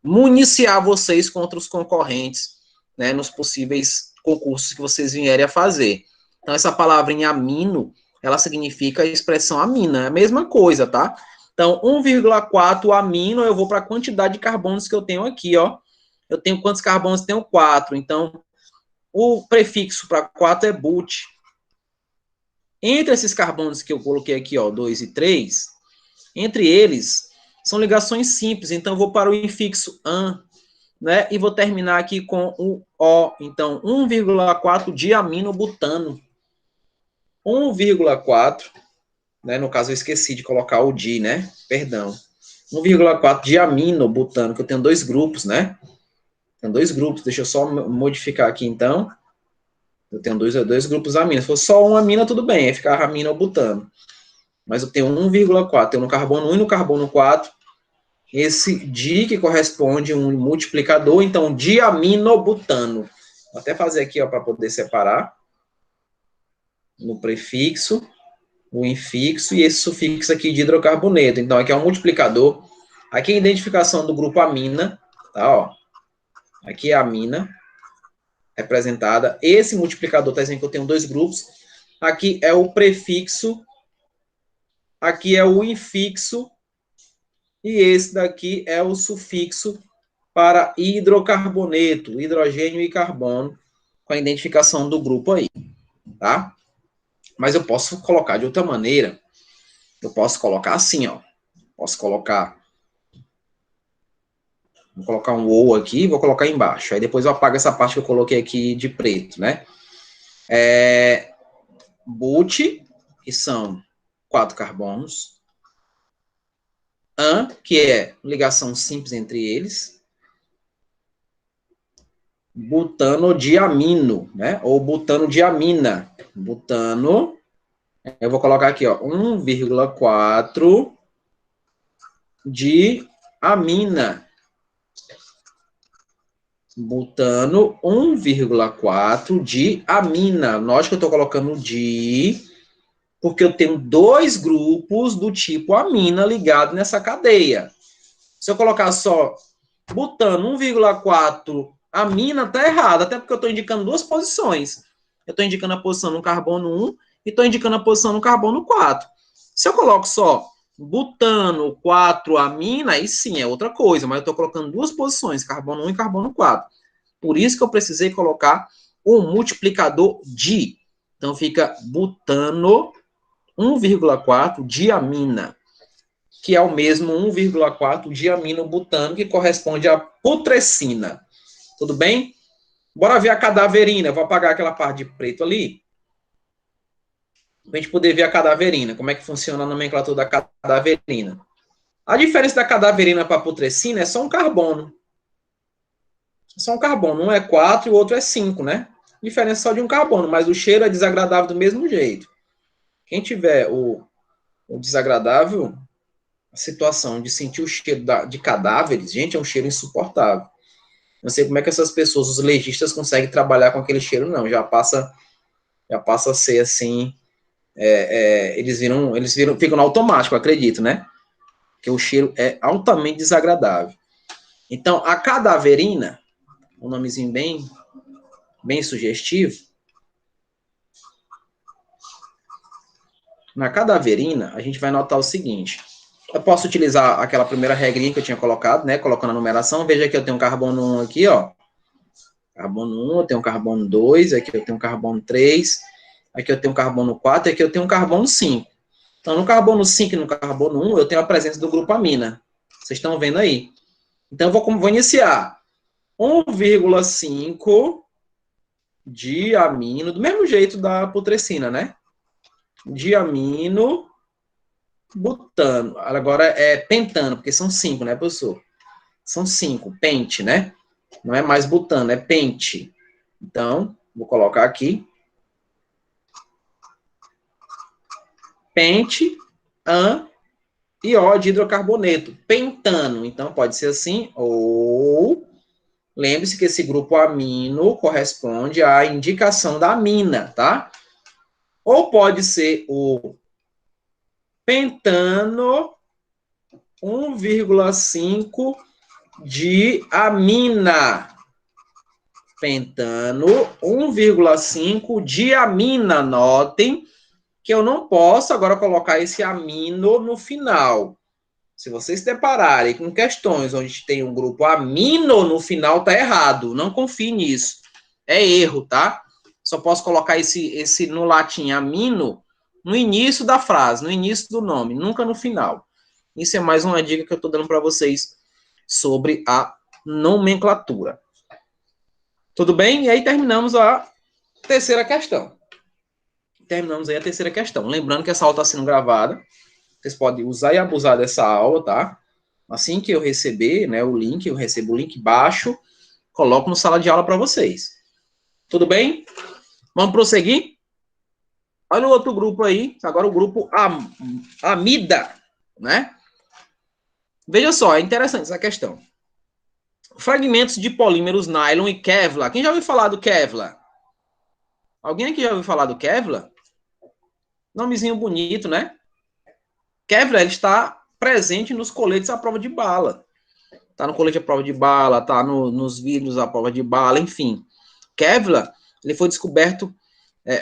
Speaker 1: municiar vocês contra os concorrentes, né, nos possíveis concursos que vocês vierem a fazer. Então, essa palavra em amino, ela significa a expressão amina, é a mesma coisa, tá? Então, 1,4 amino, eu vou para a quantidade de carbonos que eu tenho aqui, ó. Eu tenho quantos carbonos? Tenho 4. Então, o prefixo para 4 é but. Entre esses carbonos que eu coloquei aqui, ó, 2 e 3, entre eles são ligações simples. Então, eu vou para o infixo an, né? E vou terminar aqui com o O. Então, 1,4 diaminobutano. 1,4, né? No caso, eu esqueci de colocar o di, né? Perdão. 1,4 diaminobutano, que eu tenho dois grupos, né? Tenho dois grupos. Deixa eu só modificar aqui, então. Eu tenho dois grupos amina. Se fosse só uma amina, tudo bem. Aí ficava aminobutano. Mas eu tenho 1,4. Tenho no carbono 1 e no carbono 4. Esse di que corresponde a um multiplicador, então diaminobutano. Vou até fazer aqui, ó, para poder separar. No prefixo, o infixo e esse sufixo aqui de hidrocarboneto. Então, aqui é um multiplicador. Aqui é a identificação do grupo amina, tá, ó. Aqui é a amina representada. Esse multiplicador está dizendo que eu tenho dois grupos. Aqui é o prefixo. Aqui é o infixo. E esse daqui é o sufixo para hidrocarboneto, hidrogênio e carbono, com a identificação do grupo aí, tá? Mas eu posso colocar de outra maneira. Eu posso colocar assim, ó. Posso colocar... Vou colocar um ou aqui e vou colocar embaixo. Aí depois eu apago essa parte que eu coloquei aqui de preto, né? But, que são 4 carbonos. An, que é ligação simples entre eles. Butanodiamino, né? Ou butanodiamina. Butano, eu vou colocar aqui, ó, 1,4 de amina. Butano, 1,4 de amina. Nós que eu estou colocando de, porque eu tenho dois grupos do tipo amina ligado nessa cadeia. Se eu colocar só butano 1,4 amina, tá errado, até porque eu estou indicando duas posições. Eu estou indicando a posição no carbono 1 e estou indicando a posição no carbono 4. Se eu coloco só butano 4 amina, aí sim é outra coisa, mas eu estou colocando duas posições, carbono 1 e carbono 4. Por isso que eu precisei colocar um multiplicador de. Então fica butano 1,4 diamina, que é o mesmo 1,4 diaminobutano, que corresponde à putrescina. Tudo bem? Bora ver a cadaverina. Eu vou apagar aquela parte de preto ali, para a gente poder ver a cadaverina, como é que funciona a nomenclatura da cadaverina. A diferença da cadaverina para a putrescina é só um carbono. Só um carbono. Um é 4 e o outro é 5, né? Diferença só de um carbono, mas o cheiro é desagradável do mesmo jeito. Quem tiver o desagradável, a situação de sentir o cheiro de cadáveres, gente, é um cheiro insuportável. Não sei como é que essas pessoas, os legistas, conseguem trabalhar com aquele cheiro, não. Já passa a ser assim... eles ficam no automático, acredito, né? Porque o cheiro é altamente desagradável. Então, a cadaverina, um nomezinho bem sugestivo. Na cadaverina, a gente vai notar o seguinte. Eu posso utilizar aquela primeira regrinha que eu tinha colocado, né? Colocando a numeração. Veja que eu tenho um carbono 1 aqui, ó. Carbono 1, eu tenho um carbono 2, aqui eu tenho um carbono 3, aqui eu tenho um carbono 4, aqui eu tenho um carbono 5. Então, no carbono 5 e no carbono 1, eu tenho a presença do grupo amina. Vocês estão vendo aí. Então, eu vou iniciar 1,5 diamino, do mesmo jeito da putrescina, né? Diamino butano. Agora é pentano, porque são 5, né, professor? São 5, pente, né? Não é mais butano, é pente. Então, vou colocar aqui. Pente, an e O de hidrocarboneto. Pentano. Então, pode ser assim, ou... Lembre-se que esse grupo amino corresponde à indicação da amina, tá? Ou pode ser o pentano 1,5 de amina. Pentano 1,5 de amina. Notem que eu não posso agora colocar esse amino no final. Se vocês se depararem com questões onde tem um grupo amino no final, tá errado. Não confie nisso. É erro, tá? Só posso colocar esse no latim amino no início da frase, no início do nome, nunca no final. Isso é mais uma dica que eu estou dando para vocês sobre a nomenclatura. Tudo bem? E aí terminamos a terceira questão. Terminamos aí a terceira questão. Lembrando que essa aula está sendo gravada. Vocês podem usar e abusar dessa aula, tá? Assim que eu receber, né, o link, eu recebo o link baixo, coloco no sala de aula para vocês. Tudo bem? Vamos prosseguir? Olha o outro grupo aí, agora o grupo amida, né? Veja só, é interessante essa questão. Fragmentos de polímeros nylon e Kevlar. Quem já ouviu falar do Kevlar? Alguém aqui já ouviu falar do Kevlar? Nomezinho bonito, né? Kevlar, ele está presente nos coletes à prova de bala. Está no colete à prova de bala, está nos vidros à prova de bala, enfim. Kevlar, ele foi descoberto...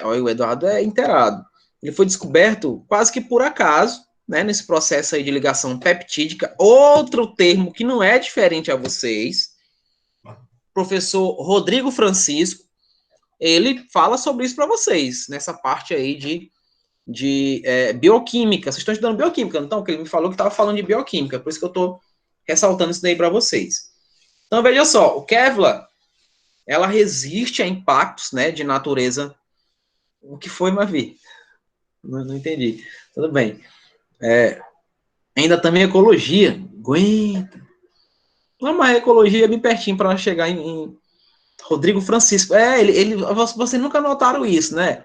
Speaker 1: olha, o Eduardo é inteirado. Ele foi descoberto quase que por acaso, né, nesse processo aí de ligação peptídica. Outro termo que não é diferente a vocês, professor Rodrigo Francisco, ele fala sobre isso para vocês, nessa parte aí de bioquímica. Vocês estão estudando bioquímica, então? Porque ele me falou que estava falando de bioquímica, por isso que eu estou ressaltando isso daí para vocês. Então, veja só, o Kevlar, ela resiste a impactos, né, de natureza... O que foi, Mavi? Não entendi. Tudo bem. Ainda também ecologia. Aguenta. Não, mas ecologia é bem pertinho para chegar em Rodrigo Francisco. Vocês nunca notaram isso, né?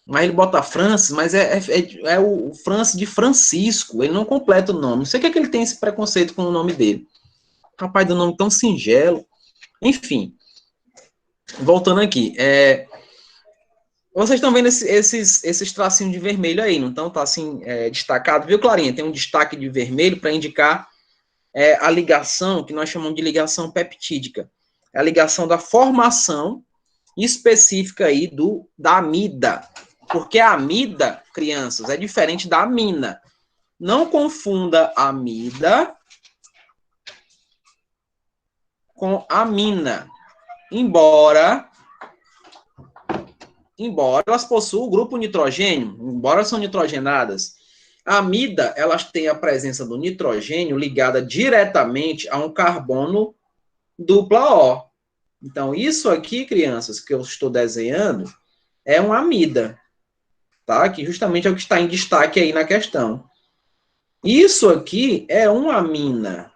Speaker 1: Mas ele bota Francis, mas é o Francis de Francisco. Ele não completa o nome. Não sei o que é que ele tem esse preconceito com o nome dele. Capaz do nome tão singelo. Enfim. Voltando aqui. Vocês estão vendo esses tracinhos de vermelho aí, não estão? Tá assim, destacado. Viu, Clarinha? Tem um destaque de vermelho para indicar a ligação, que nós chamamos de ligação peptídica. É a ligação da formação específica aí da amida. Porque a amida, crianças, é diferente da amina. Não confunda amida com amina. Embora elas possuam o grupo nitrogênio, embora são nitrogenadas, a amida, elas têm a presença do nitrogênio ligada diretamente a um carbono dupla O. Então, isso aqui, crianças, que eu estou desenhando, é uma amida, tá? Que justamente é o que está em destaque aí na questão. Isso aqui é uma amina.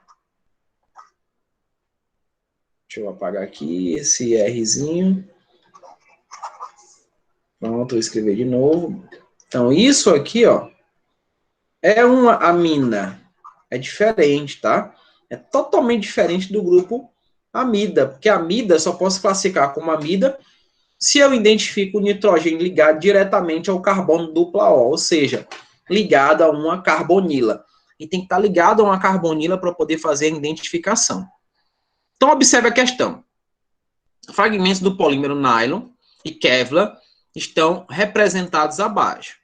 Speaker 1: Deixa eu apagar aqui esse Rzinho. Pronto, vou escrever de novo. Então, isso aqui, ó, é uma amina. É diferente, tá? É totalmente diferente do grupo amida, porque a amida só posso classificar como amida se eu identifico o nitrogênio ligado diretamente ao carbono dupla O, ou seja, ligado a uma carbonila. E tem que estar ligado a uma carbonila para poder fazer a identificação. Então, observe a questão. Fragmentos do polímero nylon e Kevlar estão representados abaixo.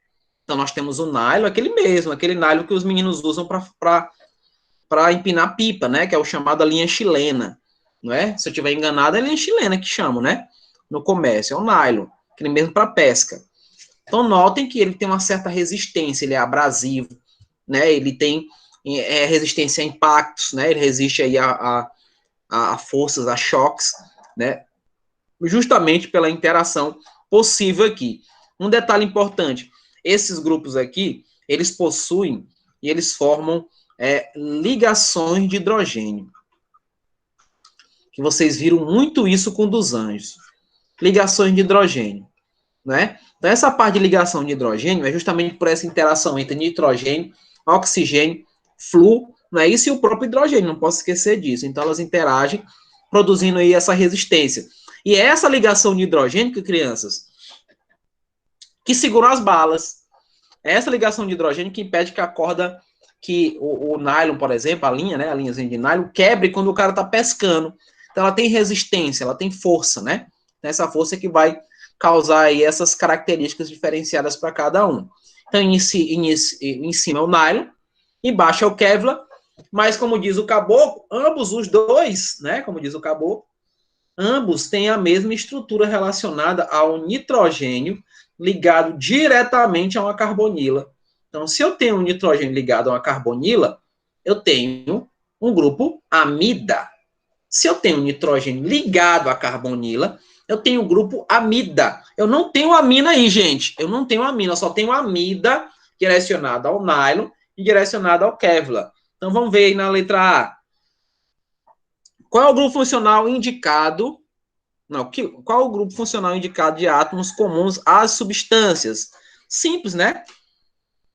Speaker 1: Então, nós temos o nylon, aquele nylon que os meninos usam para empinar pipa, né? Que é o chamado linha chilena, não é? Se eu estiver enganado, é linha chilena que chamam, né? No comércio, é o nylon, aquele mesmo para pesca. Então, notem que ele tem uma certa resistência, ele é abrasivo, né? Ele tem resistência a impactos, né? Ele resiste aí a forças, a choques, né? Justamente pela interação possível aqui. Um detalhe importante, esses grupos aqui, eles possuem e eles formam ligações de hidrogênio. Que vocês viram muito isso com dos anjos. Ligações de hidrogênio, né? Então, essa parte de ligação de hidrogênio é justamente por essa interação entre nitrogênio, oxigênio, flúor, não é isso? E o próprio hidrogênio, não posso esquecer disso. Então, elas interagem, produzindo aí essa resistência. E é essa ligação de hidrogênio, crianças, que segura as balas. É essa ligação de hidrogênio que impede que a corda, que o nylon, por exemplo, a linha, né, a linhazinha de nylon, quebre quando o cara está pescando. Então, ela tem resistência, ela tem força, né? Essa força que vai causar aí essas características diferenciadas para cada um. Então, em cima é o nylon, embaixo é o Kevlar, mas como diz o caboclo, ambos os dois, né, como diz o caboclo, ambos têm a mesma estrutura relacionada ao nitrogênio ligado diretamente a uma carbonila. Então, se eu tenho um nitrogênio ligado a uma carbonila, eu tenho um grupo amida. Se eu tenho um nitrogênio ligado à carbonila, eu tenho o grupo amida. Eu não tenho amina aí, gente. Eu não tenho amina, eu só tenho amida direcionada ao nylon e direcionada ao Kevlar. Então, vamos ver aí na letra A. Qual é o grupo funcional indicado? Não, qual é o grupo funcional indicado de átomos comuns às substâncias? Simples, né?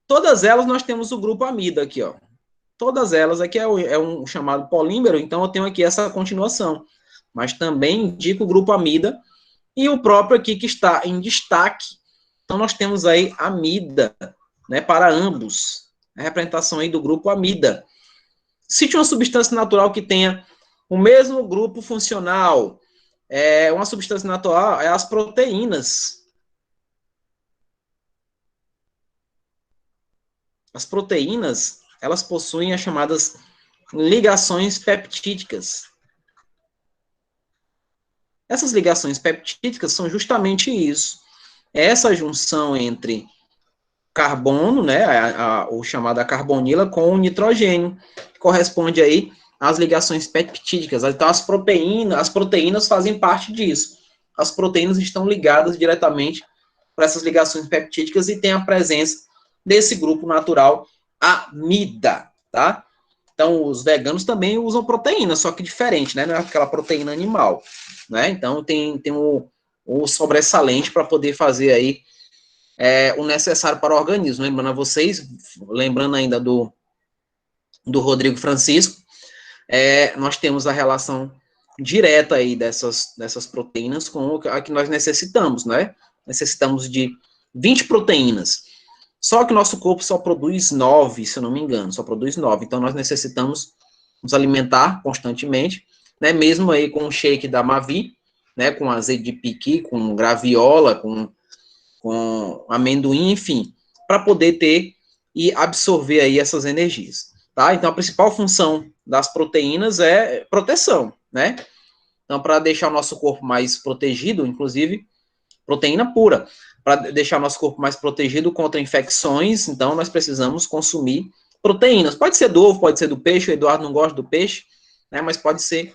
Speaker 1: Todas elas nós temos o grupo amida aqui, ó. Todas elas aqui é um chamado polímero, então eu tenho aqui essa continuação. Mas também indica o grupo amida e o próprio aqui que está em destaque. Então, nós temos aí amida, né, para ambos. A representação aí do grupo amida. Cite uma substância natural que tenha o mesmo grupo funcional. Uma substância natural é as proteínas. As proteínas, elas possuem as chamadas ligações peptídicas. Essas ligações peptídicas são justamente isso. Essa junção entre carbono, né, o chamado carbonila, com o nitrogênio, que corresponde aí às ligações peptídicas. Então, as proteínas fazem parte disso. As proteínas estão ligadas diretamente para essas ligações peptídicas e tem a presença desse grupo natural amida, tá? Então, os veganos também usam proteína, só que diferente, né? Não é aquela proteína animal, né? Então, tem o sobressalente para poder fazer aí o necessário para o organismo. Lembrando a vocês, lembrando ainda do Rodrigo Francisco, nós temos a relação direta aí dessas proteínas com a que nós necessitamos, né? Necessitamos de 20 proteínas. Só que o nosso corpo só produz 9, se eu não me engano, só produz 9. Então, nós necessitamos nos alimentar constantemente, né? Mesmo aí com o shake da Mavi, né? Com azeite de piqui, com graviola, com amendoim, enfim, para poder ter e absorver aí essas energias, tá? Então, a principal função das proteínas é proteção, né? Então, para deixar o nosso corpo mais protegido, inclusive, proteína pura, para deixar o nosso corpo mais protegido contra infecções, então, nós precisamos consumir proteínas. Pode ser do ovo, pode ser do peixe, o Eduardo não gosta do peixe, né? Mas pode ser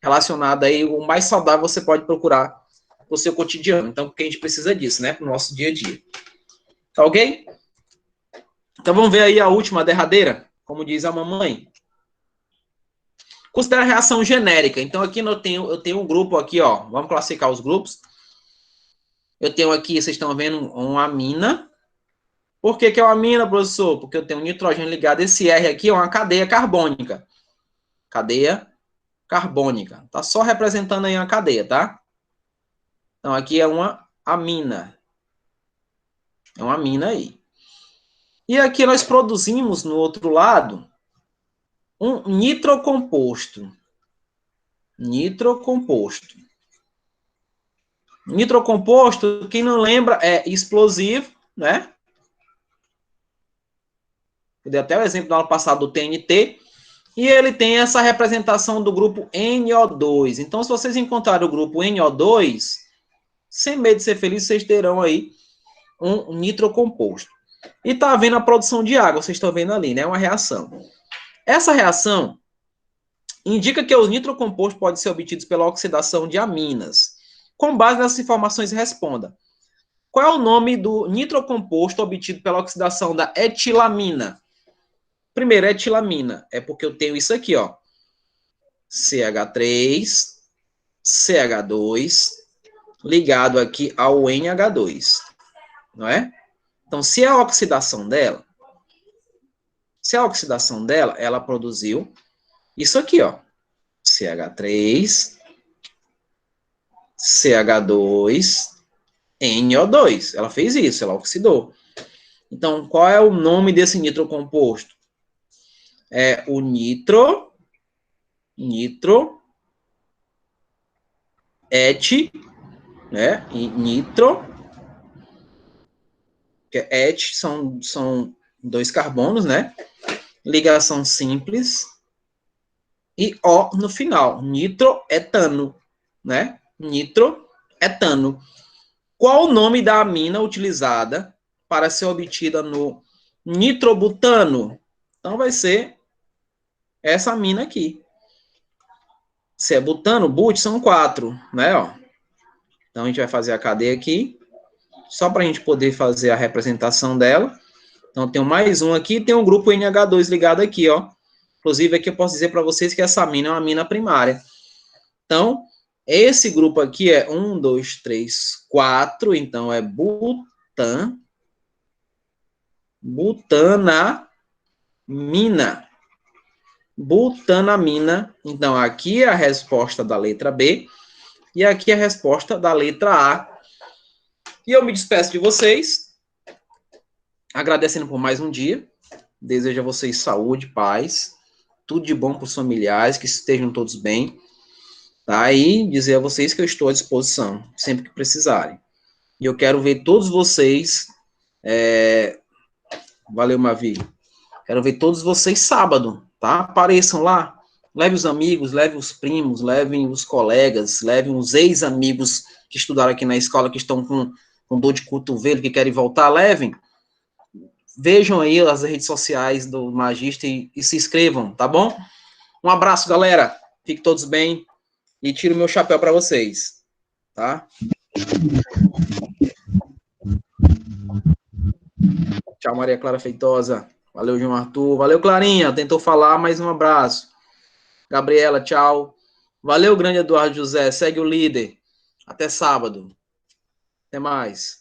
Speaker 1: relacionado aí, o mais saudável você pode procurar o seu cotidiano. Então, porque a gente precisa disso, né? Para o nosso dia a dia. Tá ok? Então, vamos ver aí a última, a derradeira. Como diz a mamãe. Considera a reação genérica. Então, aqui eu tenho um grupo aqui, ó. Vamos classificar os grupos. Eu tenho aqui, vocês estão vendo, uma amina. Por que é uma amina, professor? Porque eu tenho um nitrogênio ligado. Esse R aqui é uma cadeia carbônica. Cadeia carbônica. Tá só representando aí uma cadeia, tá? Então, aqui é uma amina. É uma amina aí. E aqui nós produzimos, no outro lado, um nitrocomposto. Nitrocomposto. Nitrocomposto, quem não lembra, é explosivo, né? Eu dei até o exemplo do ano passado do TNT. E ele tem essa representação do grupo NO2. Então, se vocês encontrarem o grupo NO2, sem medo de ser feliz, vocês terão aí um nitrocomposto. E está havendo a produção de água, vocês estão vendo ali, né? Uma reação. Essa reação indica que os nitrocompostos podem ser obtidos pela oxidação de aminas. Com base nessas informações, responda. Qual é o nome do nitrocomposto obtido pela oxidação da etilamina? Primeiro, etilamina. É porque eu tenho isso aqui, ó. CH3, CH2, ligado aqui ao NH2. Não é? Então, se a oxidação dela, ela produziu isso aqui, ó. CH3, CH2, NO2. Ela fez isso, ela oxidou. Então, qual é o nome desse nitrocomposto? É o né? E que é et, são 2 carbonos, né? Ligação simples. E O no final, nitroetano, né? Nitroetano. Qual o nome da amina utilizada para ser obtida no nitrobutano? Então, vai ser essa amina aqui. Se é butano, but, são 4, né? Ó. Então, a gente vai fazer a cadeia aqui, só para a gente poder fazer a representação dela. Então, tem mais um aqui, tem um grupo NH2 ligado aqui, ó. Inclusive, aqui eu posso dizer para vocês que essa amina é uma amina primária. Então, esse grupo aqui é 1, 2, 3, 4. Então, é butanamina. Butanamina. Então, aqui é a resposta da letra B. E aqui é a resposta da letra A. E eu me despeço de vocês, agradecendo por mais um dia. Desejo a vocês saúde, paz, tudo de bom para os familiares, que estejam todos bem. Tá? E dizer a vocês que eu estou à disposição, sempre que precisarem. E eu quero ver todos vocês. Valeu, Mavi. Quero ver todos vocês sábado, tá? Apareçam lá. Leve os amigos, leve os primos, levem os colegas, levem os ex-amigos que estudaram aqui na escola, que estão com dor de cotovelo, que querem voltar, levem. Vejam aí as redes sociais do Magista e se inscrevam, tá bom? Um abraço, galera. Fiquem todos bem. E tiro meu chapéu para vocês, tá? Tchau, Maria Clara Feitosa. Valeu, João Arthur. Valeu, Clarinha. Tentou falar, mas um abraço. Gabriela, tchau. Valeu, grande Eduardo José. Segue o líder. Até sábado. Até mais.